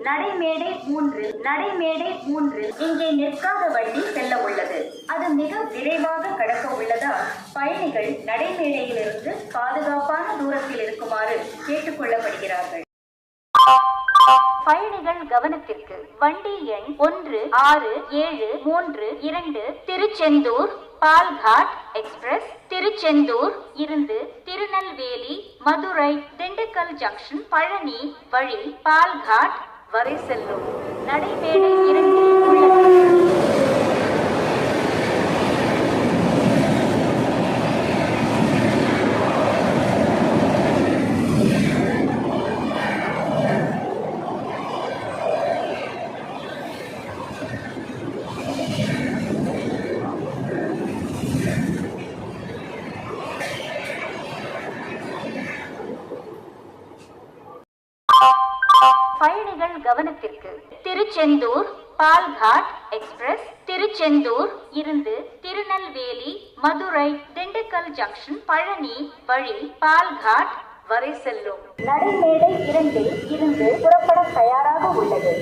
நடைமேடை 3 இங்கே நிற்காத வண்டி செல்ல உள்ளது. அது மிக விரைவாக கடக்க உள்ளதால் பயணிகள் நடைமேடையிலிருந்து பாதுகாப்பான தூரத்தில் இருக்குமாறு கேட்டுக்கொள்ளப்படுகிறார்கள். பயணிகள் கவனத்திற்கு வண்டி எண் 1673 திருச்செந்தூர் பால்காட் எக்ஸ்பிரஸ் திருச்செந்தூர் இருந்து திருநெல்வேலி, மதுரை, திண்டுக்கல் ஜங்ஷன், பழனி வழி பால்காட் வரை செல்லும். நடைமேடை 2 உள்ளது. பயணிகள் கவனத்திற்கு திருச்செந்தூர் பால்காட் எக்ஸ்பிரஸ் திருச்செந்தூர் இருந்து திருநெல்வேலி, மதுரை, திண்டுக்கல் ஜங்ஷன், பழனி வழி பால்காட் வரை செல்லும். நடைமேடை 2 இருந்து புறப்பட தயாராக உள்ளது.